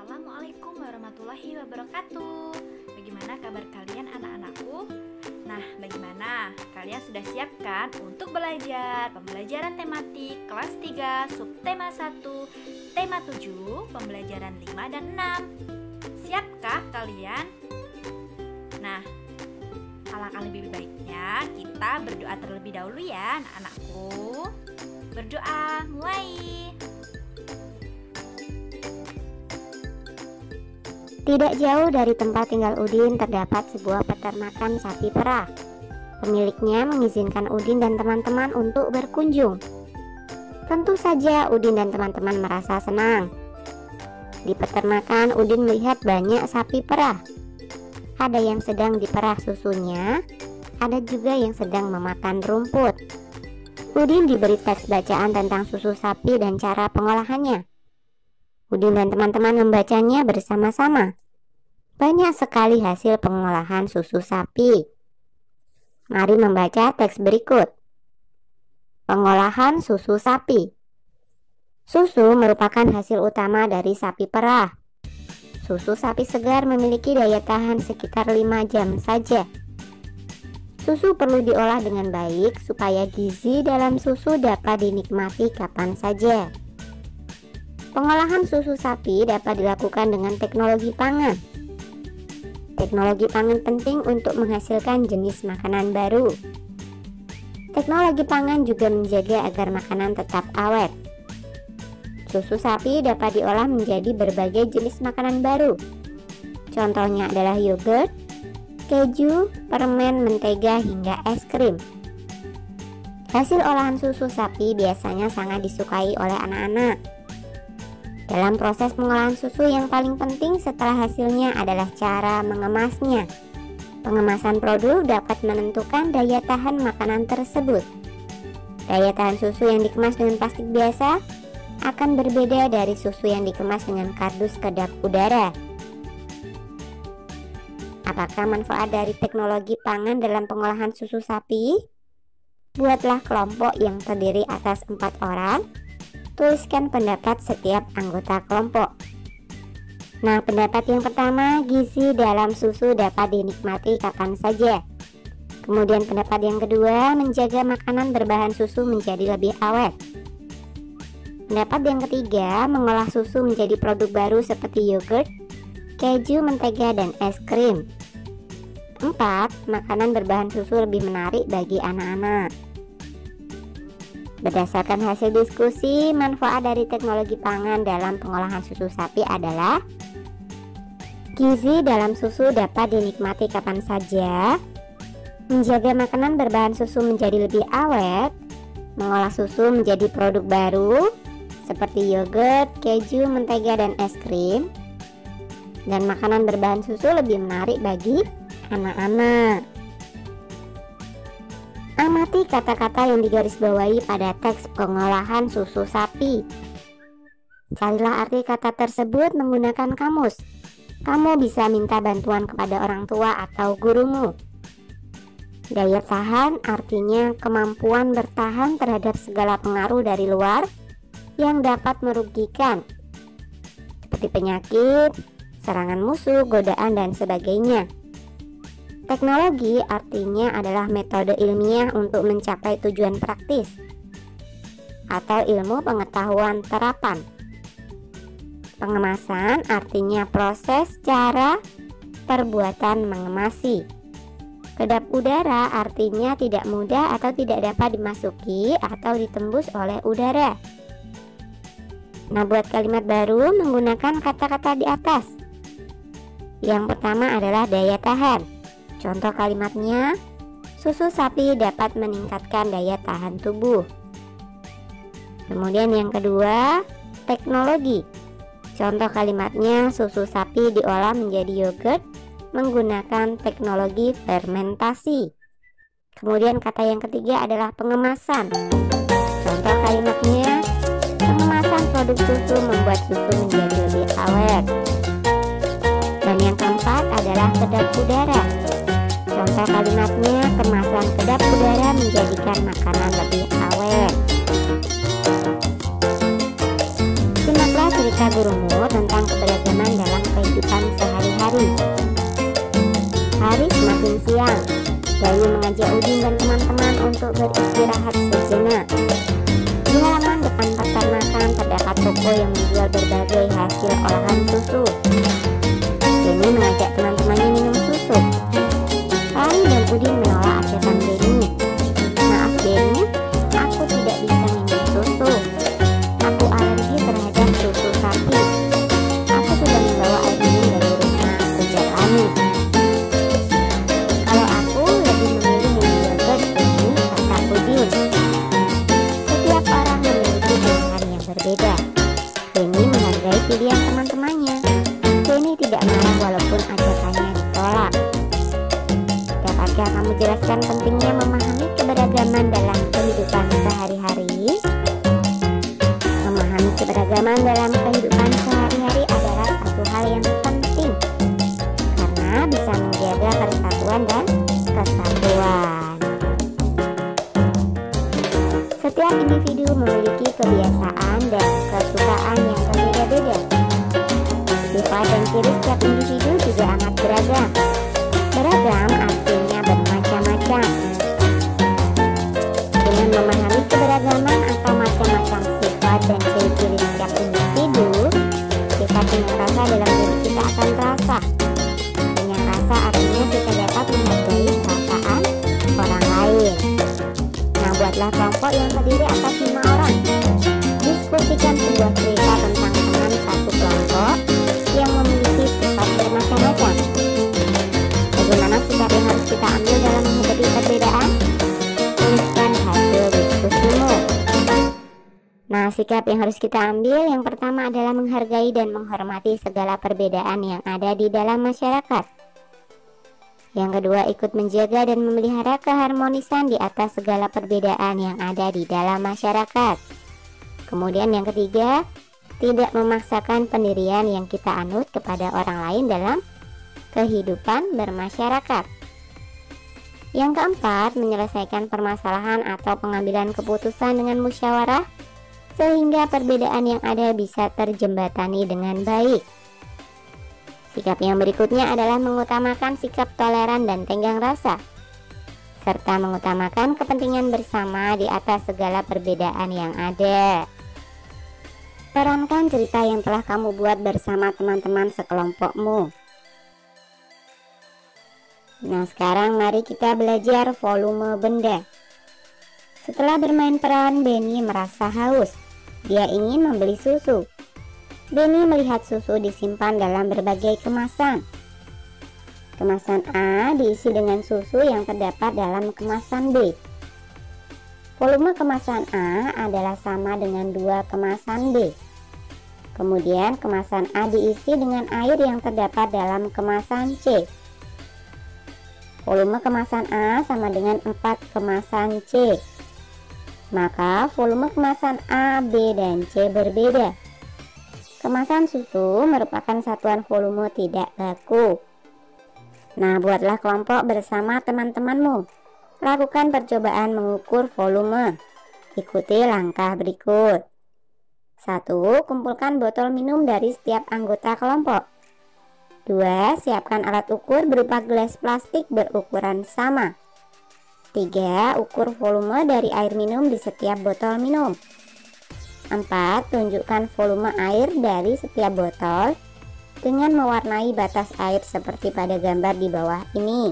Assalamualaikum warahmatullahi wabarakatuh. Bagaimana kabar kalian anak-anakku? Nah, bagaimana? Kalian sudah siap kan untuk belajar pembelajaran tematik kelas 3, subtema 1, tema 7, pembelajaran 5 dan 6? Siapkah kalian? Nah, alangkah lebih baiknya kita berdoa terlebih dahulu ya anak-anakku. Berdoa, mulai. Tidak jauh dari tempat tinggal Udin terdapat sebuah peternakan sapi perah. Pemiliknya mengizinkan Udin dan teman-teman untuk berkunjung. Tentu saja Udin dan teman-teman merasa senang. Di peternakan Udin melihat banyak sapi perah. Ada yang sedang diperah susunya, ada juga yang sedang memakan rumput. Udin diberi teks bacaan tentang susu sapi dan cara pengolahannya. Udin dan teman-teman membacanya bersama-sama. Banyak sekali hasil pengolahan susu sapi. Mari membaca teks berikut. Pengolahan susu sapi. Susu merupakan hasil utama dari sapi perah. Susu sapi segar memiliki daya tahan sekitar 5 jam saja. Susu perlu diolah dengan baik supaya gizi dalam susu dapat dinikmati kapan saja. Pengolahan susu sapi dapat dilakukan dengan teknologi pangan. Teknologi pangan penting untuk menghasilkan jenis makanan baru. Teknologi pangan juga menjaga agar makanan tetap awet. Susu sapi dapat diolah menjadi berbagai jenis makanan baru. Contohnya adalah yogurt, keju, permen, mentega, hingga es krim. Hasil olahan susu sapi biasanya sangat disukai oleh anak-anak. Dalam proses pengolahan susu yang paling penting setelah hasilnya adalah cara mengemasnya. Pengemasan produk dapat menentukan daya tahan makanan tersebut. Daya tahan susu yang dikemas dengan plastik biasa akan berbeda dari susu yang dikemas dengan kardus kedap udara. Apakah manfaat dari teknologi pangan dalam pengolahan susu sapi? Buatlah kelompok yang terdiri atas 4 orang. Tuliskan pendapat setiap anggota kelompok. Nah, pendapat yang pertama, gizi dalam susu dapat dinikmati kapan saja. Kemudian pendapat yang kedua, menjaga makanan berbahan susu menjadi lebih awet. Pendapat yang ketiga, mengolah susu menjadi produk baru seperti yogurt, keju, mentega, dan es krim. 4. Makanan berbahan susu lebih menarik bagi anak-anak. Berdasarkan hasil diskusi, manfaat dari teknologi pangan dalam pengolahan susu sapi adalah gizi dalam susu dapat dinikmati kapan saja, menjaga makanan berbahan susu menjadi lebih awet, mengolah susu menjadi produk baru seperti yogurt, keju, mentega, dan es krim, dan makanan berbahan susu lebih menarik bagi anak-anak. Amati kata-kata yang digarisbawahi pada teks pengolahan susu sapi. Carilah arti kata tersebut menggunakan kamus. Kamu bisa minta bantuan kepada orang tua atau gurumu. Daya tahan artinya kemampuan bertahan terhadap segala pengaruh dari luar yang dapat merugikan, seperti penyakit, serangan musuh, godaan, dan sebagainya. Teknologi artinya adalah metode ilmiah untuk mencapai tujuan praktis atau ilmu pengetahuan terapan. Pengemasan artinya proses, cara, perbuatan mengemasi. Kedap udara artinya tidak mudah atau tidak dapat dimasuki atau ditembus oleh udara. Nah, buat kalimat baru menggunakan kata-kata di atas. Yang pertama adalah daya tahan. Contoh kalimatnya, susu sapi dapat meningkatkan daya tahan tubuh. Kemudian yang kedua, teknologi. Contoh kalimatnya, susu sapi diolah menjadi yogurt menggunakan teknologi fermentasi. Kemudian kata yang ketiga adalah pengemasan. Contoh kalimatnya, pengemasan produk susu membuat susu menjadi lebih awet. Dan yang keempat adalah kedap udara. Contoh kalimatnya, kemasan kedap udara menjadikan makanan lebih awet. Simaklah cerita kata gurumu tentang keberagaman dalam kehidupan sehari-hari. Hari semakin siang. Bayu mengajak Udin dan teman-teman untuk beristirahat sejenak. Di halaman depan peternakan terdapat toko yang menjual berbagai hasil olahan susu. Benny mengajak teman-temannya minum susu. Rai dan Udin menolak ajakan Benny. Maaf Benny, aku tidak bisa minum susu. Aku alergi terhadap susu sapi. Aku sudah membawa air minum dari rumah, ujar Lani. Kalau aku lebih memilih minum yogurt Benny, kata Udin. Setiap orang memiliki pilihan yang berbeda. Benny menghargai pilihan teman-temannya. Benny tidak marah walaupun ajakannya ditolak. Dapatkah kamu jelaskan pentingnya memahami keberagaman dalam kehidupan sehari-hari? Memahami keberagaman dalam kehidupan sehari-hari adalah satu hal yang penting karena bisa menjaga persatuan dan kesatuan. Setiap individu memiliki kebiasaan dan kesukaan yang berbeda-beda. Sifat dan ciri setiap individu juga amat beragam. Beragam artinya bermacam-macam. Dengan memahami keberagaman atau macam-macam sifat dan ciri-ciri setiap individu, sifat dengan rasa dalam diri kita akan terasa. Dengan rasa artinya kita dapat menghargai perasaan orang lain. Nah, buatlah kelompok yang terdiri atas 5 orang. Diskusikan sebuah cerita tentang teman satu kelompok yang memiliki sifat bermacam-macam. Bagaimana sikap yang harus kita ambil dalam menghadapi perbedaan? Tuliskan hasil diskusimu. Nah, sikap yang harus kita ambil yang pertama adalah menghargai dan menghormati segala perbedaan yang ada di dalam masyarakat. Yang kedua, ikut menjaga dan memelihara keharmonisan di atas segala perbedaan yang ada di dalam masyarakat. Kemudian yang ketiga, tidak memaksakan pendirian yang kita anut kepada orang lain dalam kehidupan bermasyarakat. Yang keempat, menyelesaikan permasalahan atau pengambilan keputusan dengan musyawarah sehingga perbedaan yang ada bisa terjembatani dengan baik. Sikap yang berikutnya adalah mengutamakan sikap toleran dan tenggang rasa, serta mengutamakan kepentingan bersama di atas segala perbedaan yang ada. Perankan cerita yang telah kamu buat bersama teman-teman sekelompokmu. Nah, sekarang mari kita belajar volume benda. Setelah bermain peran, Benny merasa haus. Dia ingin membeli susu. Benny melihat susu disimpan dalam berbagai kemasan. Kemasan A diisi dengan susu yang terdapat dalam kemasan B. Volume kemasan A adalah sama dengan 2 kemasan B. Kemudian kemasan A diisi dengan air yang terdapat dalam kemasan C. Volume kemasan A sama dengan 4 kemasan C. Maka volume kemasan A, B, dan C berbeda. Kemasan susu merupakan satuan volume tidak baku. Nah, buatlah kelompok bersama teman-temanmu. Lakukan percobaan mengukur volume. Ikuti langkah berikut. 1. Kumpulkan botol minum dari setiap anggota kelompok. 2. Siapkan alat ukur berupa gelas plastik berukuran sama. 3. Ukur volume dari air minum di setiap botol minum. 4. Tunjukkan volume air dari setiap botol dengan mewarnai batas air seperti pada gambar di bawah ini.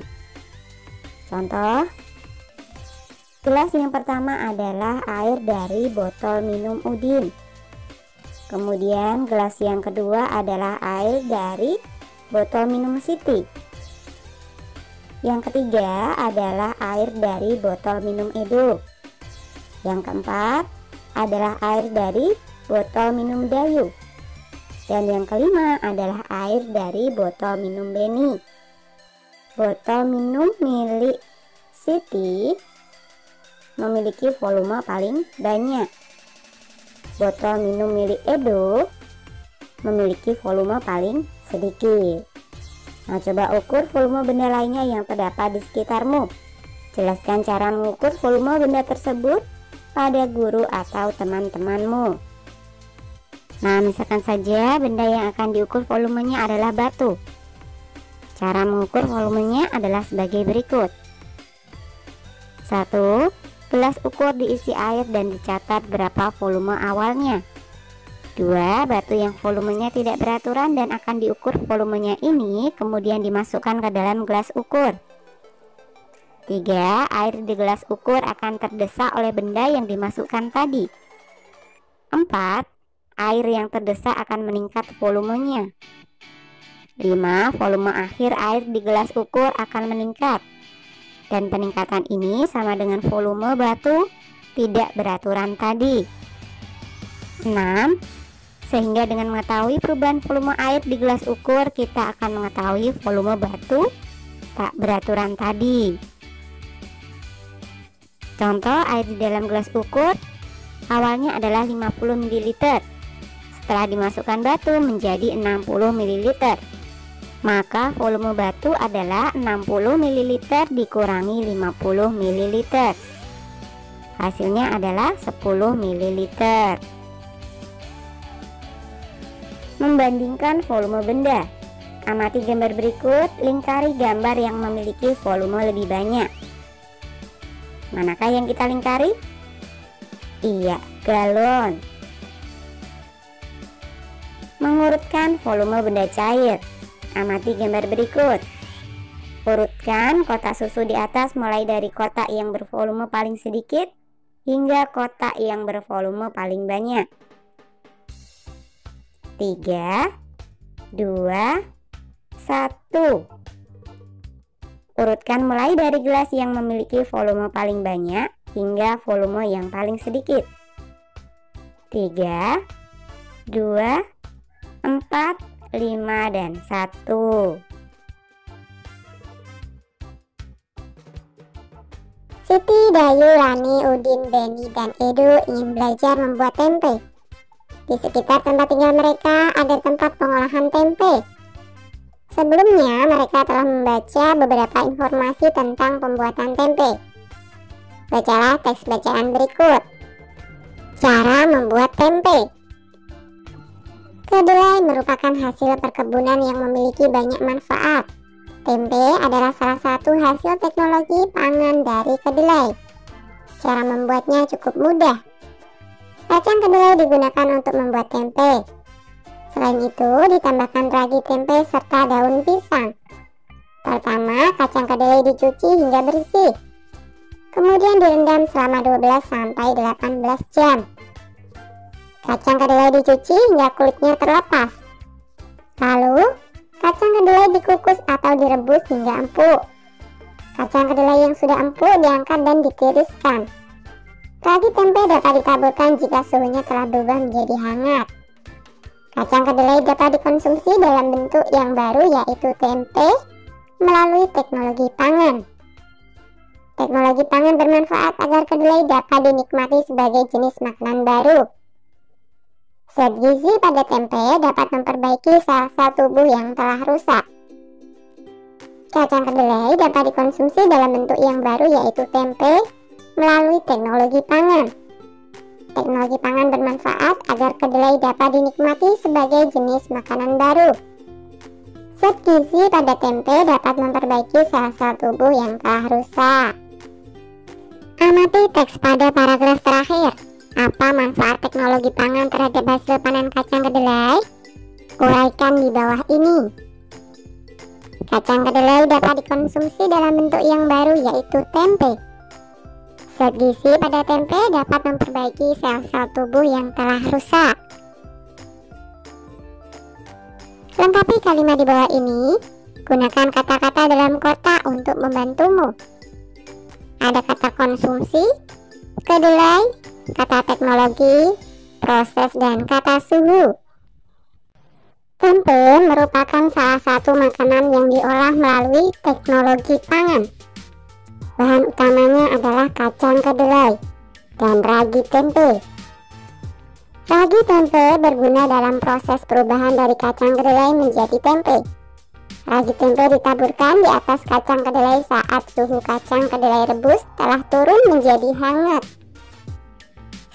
Contoh, gelas yang pertama adalah air dari botol minum Udin. Kemudian gelas yang kedua adalah air dari botol minum Siti. Yang ketiga adalah air dari botol minum Edo. Yang keempat adalah air dari botol minum Dayu. Dan yang kelima adalah air dari botol minum Benny. Botol minum milik Siti memiliki volume paling banyak. Botol minum milik Edo memiliki volume paling sedikit. Nah, coba ukur volume benda lainnya yang terdapat di sekitarmu. Jelaskan cara mengukur volume benda tersebut pada guru atau teman-temanmu. Nah, misalkan saja benda yang akan diukur volumenya adalah batu. Cara mengukur volumenya adalah sebagai berikut. 1. Gelas ukur diisi air dan dicatat berapa volume awalnya. 2. Batu yang volumenya tidak beraturan dan akan diukur volumenya ini kemudian dimasukkan ke dalam gelas ukur. 3. Air di gelas ukur akan terdesak oleh benda yang dimasukkan tadi. 4. Air yang terdesak akan meningkat volumenya. 5. Volume akhir air di gelas ukur akan meningkat. Dan peningkatan ini sama dengan volume batu tidak beraturan tadi. 6. Sehingga dengan mengetahui perubahan volume air di gelas ukur, kita akan mengetahui volume batu tak beraturan tadi. Contoh air di dalam gelas ukur awalnya adalah 50 ml. Setelah dimasukkan batu menjadi 60 ml. Maka volume batu adalah 60 ml dikurangi 50 ml. Hasilnya adalah 10 ml. Membandingkan volume benda. Amati gambar berikut, lingkari gambar yang memiliki volume lebih banyak. Manakah yang kita lingkari? Iya, galon. Mengurutkan volume benda cair. Amati gambar berikut. Urutkan kotak susu di atas mulai dari kotak yang bervolume paling sedikit hingga kotak yang bervolume paling banyak. 3, 2, 1. Urutkan mulai dari gelas yang memiliki volume paling banyak hingga volume yang paling sedikit. 3, 2, 4, 5, dan 1. Siti, Dayu, Lani, Udin, Beni, dan Edu ingin belajar membuat tempe. Di sekitar tempat tinggal mereka ada tempat pengolahan tempe. Sebelumnya mereka telah membaca beberapa informasi tentang pembuatan tempe. Bacalah teks bacaan berikut. Cara membuat tempe. Kedelai merupakan hasil perkebunan yang memiliki banyak manfaat. Tempe adalah salah satu hasil teknologi pangan dari kedelai. Cara membuatnya cukup mudah. Kacang kedelai digunakan untuk membuat tempe. Selain itu, ditambahkan ragi tempe serta daun pisang. Pertama, kacang kedelai dicuci hingga bersih. Kemudian direndam selama 12 sampai 18 jam. Kacang kedelai dicuci hingga kulitnya terlepas. Lalu, kacang kedelai dikukus atau direbus hingga empuk. Kacang kedelai yang sudah empuk diangkat dan ditiriskan. Ragi tempe dapat ditaburkan jika suhunya telah berubah menjadi hangat. Kacang kedelai dapat dikonsumsi dalam bentuk yang baru, yaitu tempe, melalui teknologi pangan. Teknologi pangan bermanfaat agar kedelai dapat dinikmati sebagai jenis makanan baru. Zat gizi pada tempe dapat memperbaiki sel-sel tubuh yang telah rusak. Kacang kedelai dapat dikonsumsi dalam bentuk yang baru, yaitu tempe, melalui teknologi pangan. Teknologi pangan bermanfaat agar kedelai dapat dinikmati sebagai jenis makanan baru. Zat gizi pada tempe dapat memperbaiki sel-sel tubuh yang telah rusak. Amati teks pada paragraf terakhir. Apa manfaat teknologi pangan terhadap hasil panen kacang kedelai? Uraikan di bawah ini. Kacang kedelai dapat dikonsumsi dalam bentuk yang baru, yaitu tempe. Zat gizi pada tempe dapat memperbaiki sel-sel tubuh yang telah rusak. Lengkapi kalimat di bawah ini. Gunakan kata-kata dalam kotak untuk membantumu. Ada kata konsumsi, kedelai, kata teknologi, proses, dan kata suhu. Tempe merupakan salah satu makanan yang diolah melalui teknologi pangan. Bahan utamanya adalah kacang kedelai dan ragi tempe. Ragi tempe berguna dalam proses perubahan dari kacang kedelai menjadi tempe. Ragi tempe ditaburkan di atas kacang kedelai saat suhu kacang kedelai rebus telah turun menjadi hangat.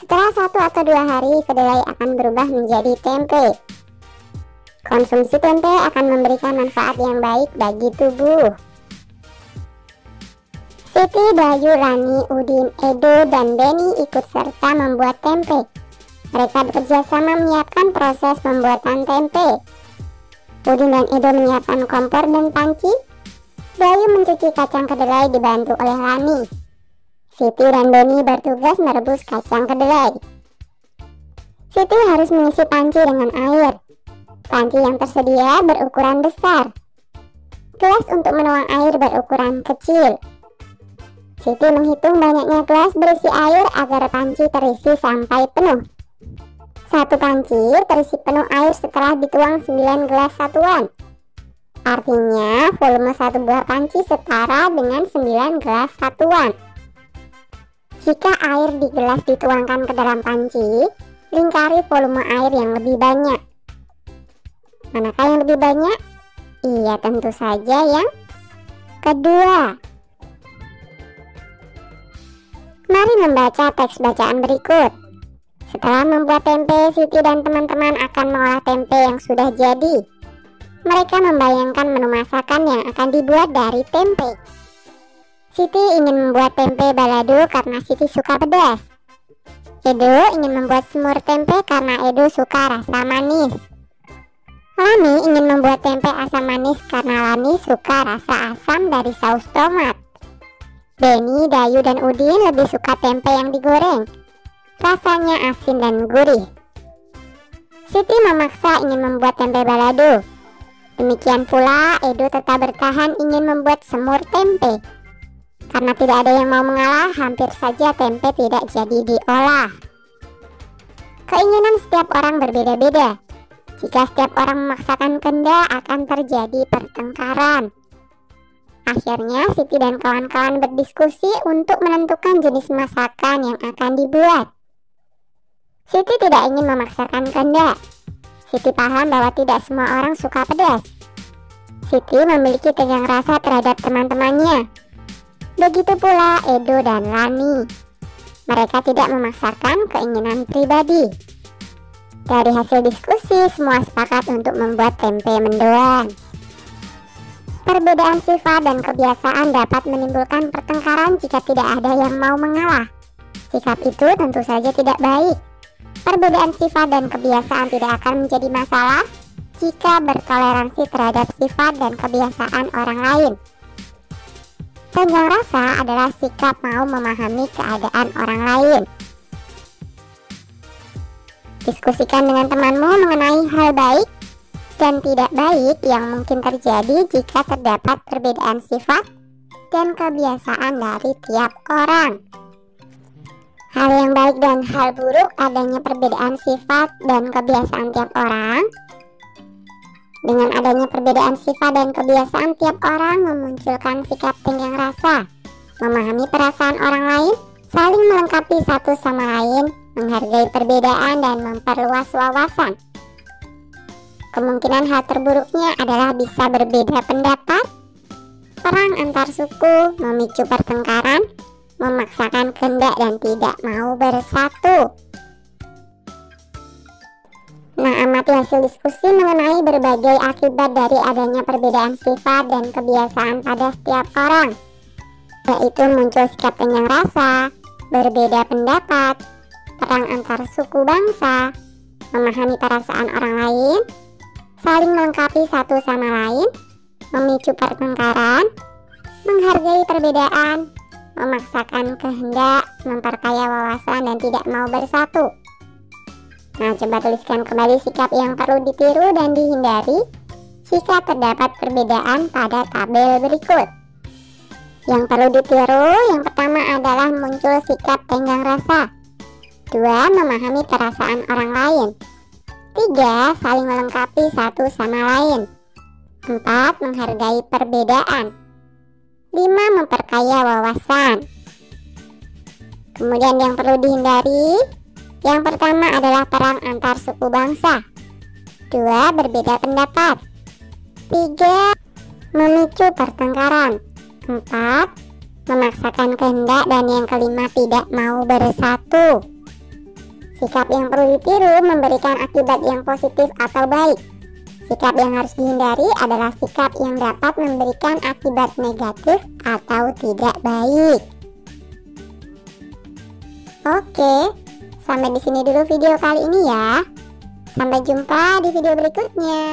Setelah 1 atau 2 hari, kedelai akan berubah menjadi tempe. Konsumsi tempe akan memberikan manfaat yang baik bagi tubuh. Siti, Dayu, Rani, Udin, Edo, dan Beni ikut serta membuat tempe. Mereka bekerja sama menyiapkan proses pembuatan tempe. Udin dan Edo menyiapkan kompor dan panci. Dayu mencuci kacang kedelai dibantu oleh Rani. Siti dan Beni bertugas merebus kacang kedelai. Siti harus mengisi panci dengan air. Panci yang tersedia berukuran besar. Gelas untuk menuang air berukuran kecil. Siti menghitung banyaknya gelas berisi air agar panci terisi sampai penuh. Satu panci terisi penuh air setelah dituang 9 gelas satuan. Artinya volume satu buah panci setara dengan 9 gelas satuan. Jika air di gelas dituangkan ke dalam panci, lingkari volume air yang lebih banyak. Manakah yang lebih banyak? Iya, tentu saja yang kedua. Mari membaca teks bacaan berikut. Setelah membuat tempe, Siti dan teman-teman akan mengolah tempe yang sudah jadi. Mereka membayangkan menu masakan yang akan dibuat dari tempe. Siti ingin membuat tempe balado karena Siti suka pedas. Edo ingin membuat semur tempe karena Edo suka rasa manis. Lani ingin membuat tempe asam manis karena Lani suka rasa asam dari saus tomat. Beni, Dayu, dan Udin lebih suka tempe yang digoreng. Rasanya asin dan gurih. Siti memaksa ingin membuat tempe balado. Demikian pula Edo tetap bertahan ingin membuat semur tempe. Karena tidak ada yang mau mengalah, hampir saja tempe tidak jadi diolah. Keinginan setiap orang berbeda-beda. Jika setiap orang memaksakan kehendak, akan terjadi pertengkaran. Akhirnya Siti dan kawan-kawan berdiskusi untuk menentukan jenis masakan yang akan dibuat. Siti tidak ingin memaksakan kehendak. Siti paham bahwa tidak semua orang suka pedas. Siti memiliki tenggang rasa terhadap teman-temannya. Begitu pula Edo dan Lani. Mereka tidak memaksakan keinginan pribadi. Dari hasil diskusi, semua sepakat untuk membuat tempe mendoan. Perbedaan sifat dan kebiasaan dapat menimbulkan pertengkaran jika tidak ada yang mau mengalah. Sikap itu tentu saja tidak baik. Perbedaan sifat dan kebiasaan tidak akan menjadi masalah jika bertoleransi terhadap sifat dan kebiasaan orang lain. Tenggang rasa adalah sikap mau memahami keadaan orang lain. Diskusikan dengan temanmu mengenai hal baik dan tidak baik yang mungkin terjadi jika terdapat perbedaan sifat dan kebiasaan dari tiap orang. Hal yang baik dan hal buruk adanya perbedaan sifat dan kebiasaan tiap orang. Dengan adanya perbedaan sifat dan kebiasaan tiap orang memunculkan sikap tenggang rasa, memahami perasaan orang lain, saling melengkapi satu sama lain, menghargai perbedaan dan memperluas wawasan. Kemungkinan hal terburuknya adalah bisa berbeda pendapat, perang antar suku, memicu pertengkaran, memaksakan kehendak dan tidak mau bersatu. Nah, amati hasil diskusi mengenai berbagai akibat dari adanya perbedaan sifat dan kebiasaan pada setiap orang, yaitu muncul sikap tenggang rasa, berbeda pendapat, perang antar suku bangsa, memahami perasaan orang lain, saling melengkapi satu sama lain, memicu pertengkaran, menghargai perbedaan, memaksakan kehendak, memperkaya wawasan, dan tidak mau bersatu. Nah, coba tuliskan kembali sikap yang perlu ditiru dan dihindari jika terdapat perbedaan pada tabel berikut. Yang perlu ditiru, yang pertama adalah muncul sikap tenggang rasa. 2. Memahami perasaan orang lain. 3. Saling melengkapi satu sama lain. 4. Menghargai perbedaan. 5. Memperkaya wawasan. Kemudian yang perlu dihindari, yang pertama adalah perang antar suku bangsa. 2. Berbeda pendapat. 3. Memicu pertengkaran. 4. Memaksakan kehendak, dan yang kelima tidak mau bersatu. Sikap yang perlu ditiru memberikan akibat yang positif atau baik. Sikap yang harus dihindari adalah sikap yang dapat memberikan akibat negatif atau tidak baik. Oke, sampai di sini dulu video kali ini ya. Sampai jumpa di video berikutnya.